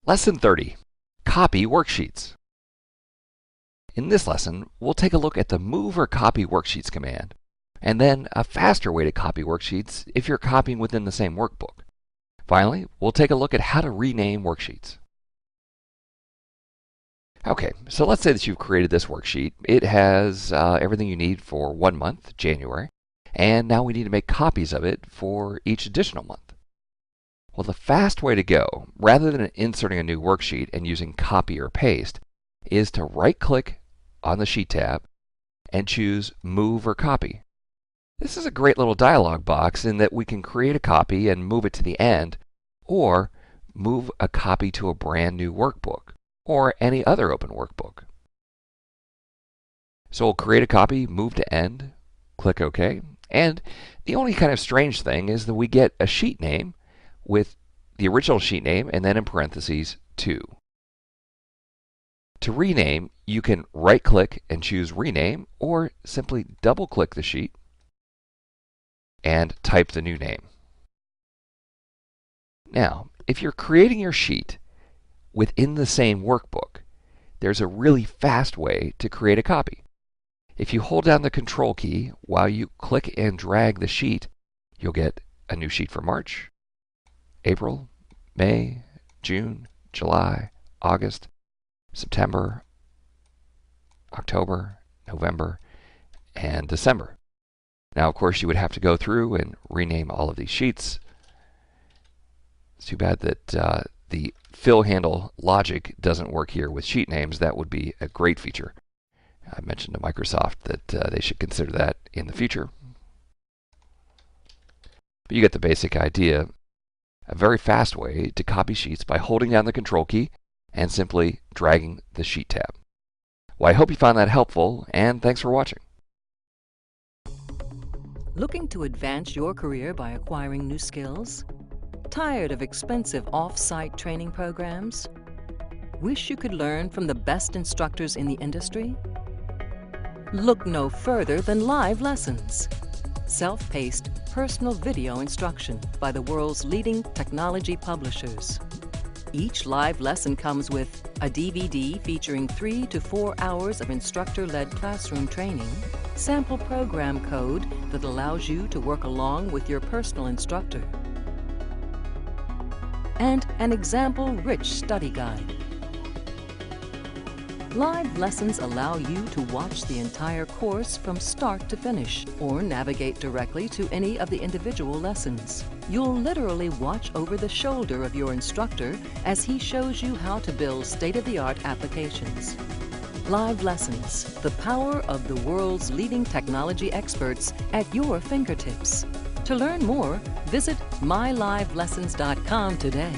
Lesson 30, Copy Worksheets. In this lesson, we'll take a look at the Move or Copy Worksheets command, and then a faster way to copy worksheets if you're copying within the same workbook. Finally, we'll take a look at how to rename worksheets. Okay, so let's say that you've created this worksheet. It has everything you need for 1 month, January, and now we need to make copies of it for each additional month. Well, the fast way to go, rather than inserting a new worksheet and using copy or paste, is to right-click on the Sheet tab and choose Move or Copy. This is a great little dialog box in that we can create a copy and move it to the end, or move a copy to a brand new workbook, or any other open workbook. So we'll create a copy, move to end, click OK, and the only kind of strange thing is that we get a sheet name with the original sheet name and then in parentheses 2. To rename, you can right-click and choose Rename, or simply double-click the sheet and type the new name. Now, if you're creating your sheet within the same workbook, there's a really fast way to create a copy. If you hold down the Control key while you click and drag the sheet, you'll get a new sheet for March, April, May, June, July, August, September, October, November, and December. Now, of course, you would have to go through and rename all of these sheets. It's too bad that the fill handle logic doesn't work here with sheet names. That would be a great feature. I mentioned to Microsoft that they should consider that in the future. But you get the basic idea. A very fast way to copy sheets by holding down the Control key and simply dragging the Sheet tab. Well, I hope you found that helpful, and thanks for watching. Looking to advance your career by acquiring new skills? Tired of expensive off-site training programs? Wish you could learn from the best instructors in the industry? Look no further than live lessons. Self-paced, personal video instruction by the world's leading technology publishers. Each live lesson comes with a DVD featuring 3 to 4 hours of instructor-led classroom training, sample program code that allows you to work along with your personal instructor, and an example-rich study guide. Live lessons allow you to watch the entire course from start to finish, or navigate directly to any of the individual lessons. You'll literally watch over the shoulder of your instructor as he shows you how to build state-of-the-art applications. Live lessons, the power of the world's leading technology experts at your fingertips. To learn more, visit mylivelessons.com today.